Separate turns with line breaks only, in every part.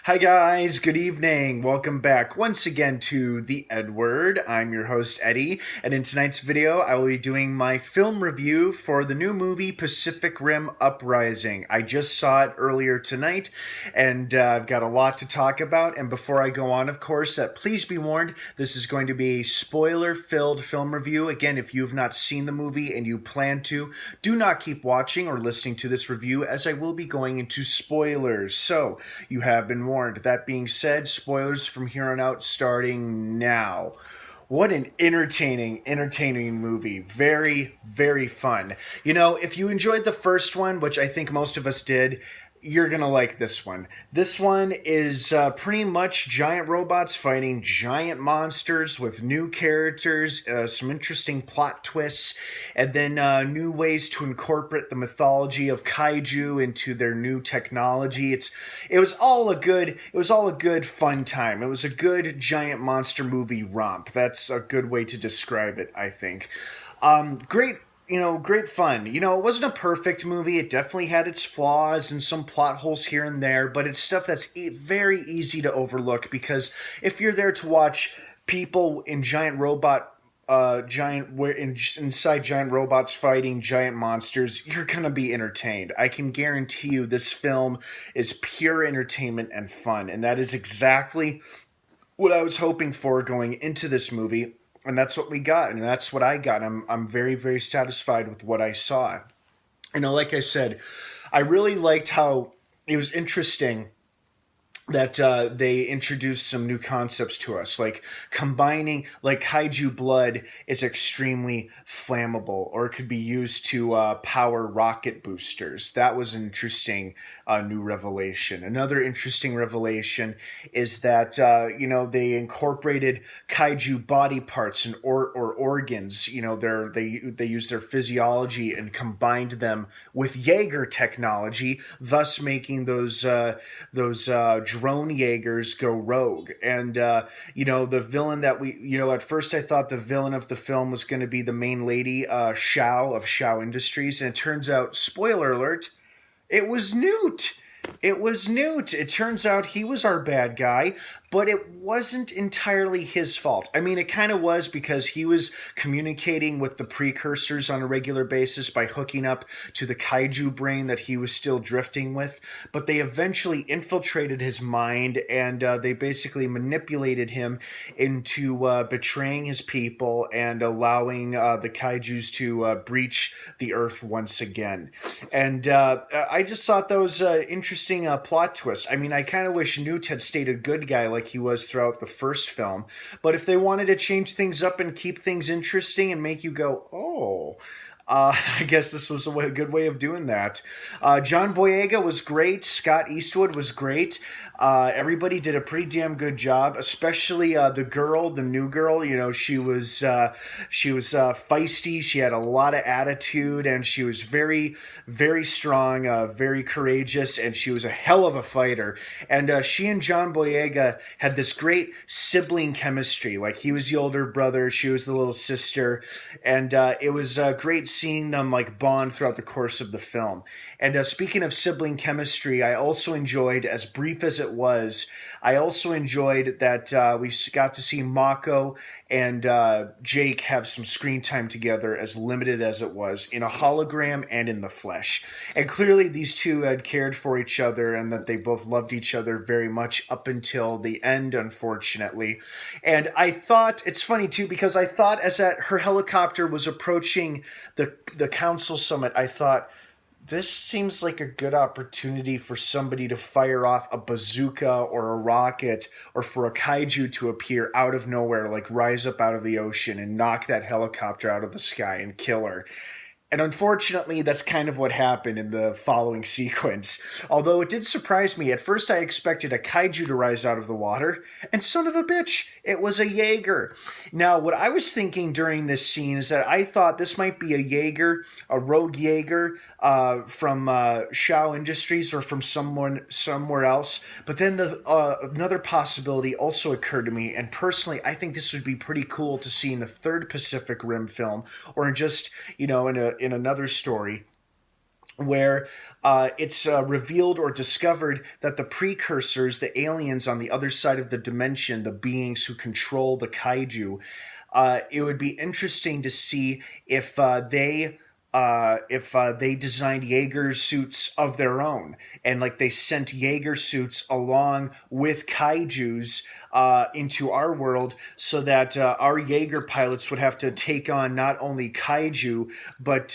Hi guys, good evening. Welcome back once again to the EdWord. I'm your host Eddie, and in tonight's video I will be doing my film review for the new movie Pacific Rim Uprising. I just saw it earlier tonight, and I've got a lot to talk about. And before I go on, of course, please be warned, this is going to be a spoiler-filled film review. Again, if you have not seen the movie and you plan to, do not keep watching or listening to this review, as I will be going into spoilers. So, you have been warned. That being said, spoilers from here on out starting now. What an entertaining movie. Very, very fun. You know, if you enjoyed the first one, which I think most of us did, you're going to like this one. This one is pretty much giant robots fighting giant monsters with new characters, some interesting plot twists, and then new ways to incorporate the mythology of kaiju into their new technology. It was all a good fun time. It was a good giant monster movie romp. That's a good way to describe it, I think. Great fun. It wasn't a perfect movie. It definitely had its flaws and some plot holes here and there, but it's stuff that's very easy to overlook because if you're there to watch people in inside giant robots fighting giant monsters, you're gonna be entertained. I can guarantee you this film is pure entertainment and fun, and that is exactly what I was hoping for going into this movie. And that's what we got, and that's what I got. I'm very, very satisfied with what I saw. Like I said, I really liked how it was interesting that they introduced some new concepts to us, like combining, like kaiju blood is extremely flammable, or it could be used to power rocket boosters. That was an interesting new revelation. Another interesting revelation is that they incorporated kaiju body parts and or organs. They use their physiology and combined them with Jaeger technology, thus making those drone Jaegers go rogue. And the villain that at first I thought the villain of the film was going to be the main lady, Shao of Shao Industries, and it turns out, spoiler alert, it was Newt. It turns out he was our bad guy, but it wasn't entirely his fault. I mean, it kind of was, because he was communicating with the precursors on a regular basis by hooking up to the kaiju brain that he was still drifting with. But they eventually infiltrated his mind, and they basically manipulated him into betraying his people and allowing the kaijus to breach the earth once again. And I just thought that was interesting plot twist. I mean, I kind of wish Newt had stayed a good guy like he was throughout the first film. But if they wanted to change things up and keep things interesting and make you go, oh, I guess this was a good way of doing that. John Boyega was great. Scott Eastwood was great. Everybody did a pretty damn good job, especially the new girl. She was feisty. She had a lot of attitude, and she was very, very strong, very courageous, and she was a hell of a fighter. And she and John Boyega had this great sibling chemistry. Like, he was the older brother, she was the little sister, and it was great seeing them like bond throughout the course of the film. And speaking of sibling chemistry, I also enjoyed, as brief as it was, I also enjoyed that we got to see Mako and Jake have some screen time together, as limited as it was, in a hologram and in the flesh. And clearly these two had cared for each other, and that they both loved each other very much up until the end, unfortunately. And I thought, it's funny too, because I thought as that her helicopter was approaching the council summit, I thought, this seems like a good opportunity for somebody to fire off a bazooka or a rocket, or for a kaiju to appear out of nowhere, like rise up out of the ocean and knock that helicopter out of the sky and kill her. And unfortunately, that's kind of what happened in the following sequence. Although it did surprise me. At first, I expected a kaiju to rise out of the water, and son of a bitch, it was a Jaeger. Now, what I was thinking during this scene is that I thought this might be a Jaeger, a rogue Jaeger from Shao Industries, or from somewhere else. But then another possibility also occurred to me, and personally, I think this would be pretty cool to see in the third Pacific Rim film, or just, in another story, where it's revealed or discovered that the precursors, the aliens on the other side of the dimension, the beings who control the kaiju, it would be interesting to see if they designed Jaeger suits of their own, and like they sent Jaeger suits along with kaiju's into our world, so that our Jaeger pilots would have to take on not only kaiju but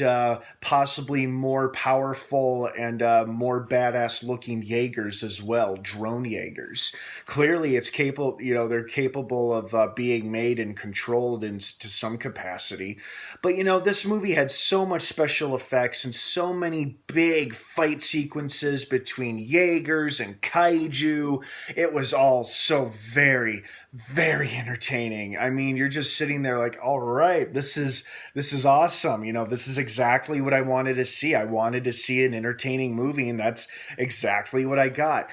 possibly more powerful and more badass looking Jaegers as well, drone Jaegers. Clearly, it's capable. They're capable of being made and controlled to some capacity. But this movie had so much special effects and so many big fight sequences between Jaegers and kaiju. It was all so very, very entertaining. I mean, you're just sitting there like, all right, this is awesome. This is exactly what I wanted to see. I wanted to see an entertaining movie, and that's exactly what I got.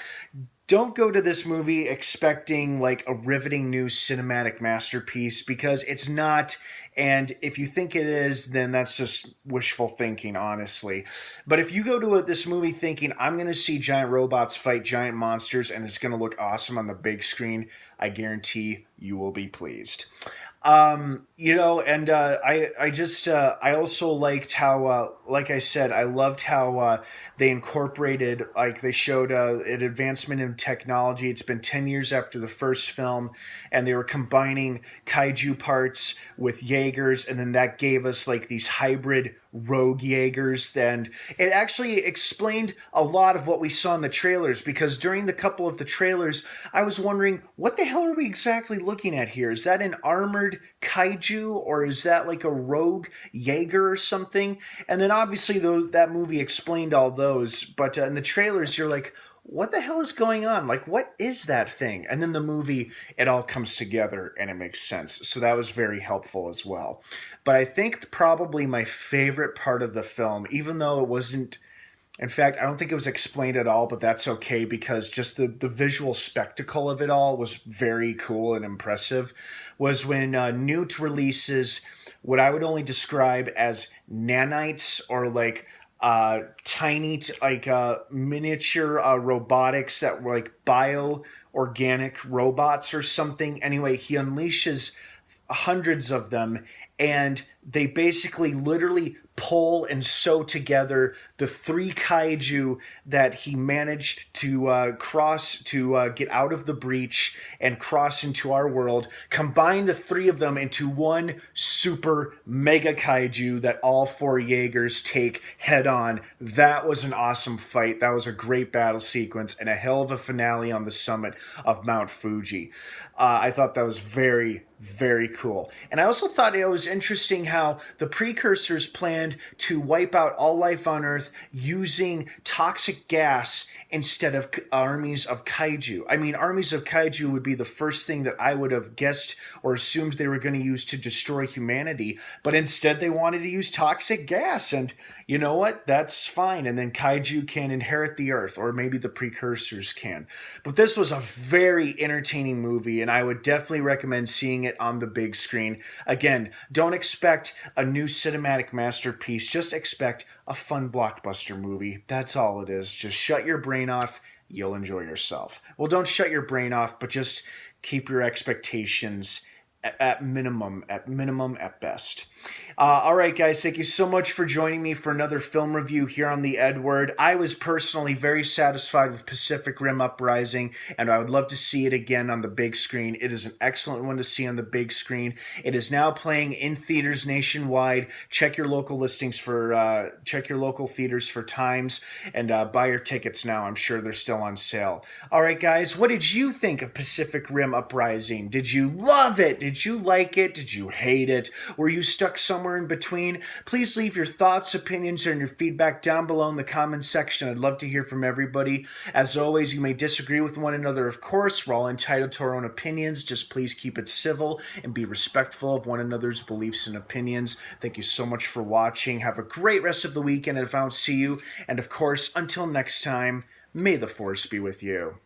Don't go to this movie expecting like a riveting new cinematic masterpiece, because it's not. And if you think it is, then that's just wishful thinking, honestly. But if you go to this movie thinking, I'm going to see giant robots fight giant monsters and it's going to look awesome on the big screen, I guarantee you will be pleased. I also liked how, like I said, I loved how they incorporated, like they showed an advancement in technology. It's been 10 years after the first film, and they were combining kaiju parts with Jaegers, and then that gave us like these hybrid rogue Jaegers. Then it actually explained a lot of what we saw in the trailers, because during the couple of the trailers, I was wondering, what the hell are we exactly looking at here? Is that an armored kaiju, or is that like a rogue Jaeger or something? And then obviously that movie explained all those, but in the trailers you're like, what the hell is going on? Like, what is that thing? And then the movie, it all comes together and it makes sense. So that was very helpful as well. But I think probably my favorite part of the film, even though it wasn't, in fact, I don't think it was explained at all, but that's okay, because just the visual spectacle of it all was very cool and impressive, was when Newt releases what I would only describe as nanites, or like tiny, miniature robotics that were like bio-organic robots or something. Anyway, he unleashes hundreds of them, and they basically literally pull and sew together the three kaiju that he managed to cross to get out of the breach and cross into our world. Combine the three of them into one super mega kaiju that all four Jaegers take head on. That was an awesome fight. That was a great battle sequence and a hell of a finale on the summit of Mount Fuji. I thought that was very, very cool. And I also thought it was interesting how the precursors planned to wipe out all life on Earth using toxic gas instead of armies of kaiju. I mean, armies of kaiju would be the first thing that I would have guessed or assumed they were going to use to destroy humanity, but instead they wanted to use toxic gas, and you know what? That's fine. And then kaiju can inherit the Earth, or maybe the precursors can. But this was a very entertaining movie, and I would definitely recommend seeing it on the big screen. Again, don't expect a new cinematic masterpiece. Just expect a fun blockbuster movie. That's all it is. Just shut your brain off. You'll enjoy yourself. Well, don't shut your brain off, but just keep your expectations at minimum, at best. All right, guys, thank you so much for joining me for another film review here on the EdWord. I was personally very satisfied with Pacific Rim Uprising, and I would love to see it again on the big screen. It is an excellent one to see on the big screen. It is now playing in theaters nationwide. Check your local listings for, check your local theaters for times, and buy your tickets now. I'm sure they're still on sale. All right, guys, what did you think of Pacific Rim Uprising? Did you love it? Did you like it? Did you hate it? Were you stuck somewhere in between? Please leave your thoughts, opinions, and your feedback down below in the comments section. I'd love to hear from everybody. As always, you may disagree with one another, of course. We're all entitled to our own opinions. Just please keep it civil and be respectful of one another's beliefs and opinions. Thank you so much for watching. Have a great rest of the weekend if I don't see you. And of course, until next time, may the Force be with you.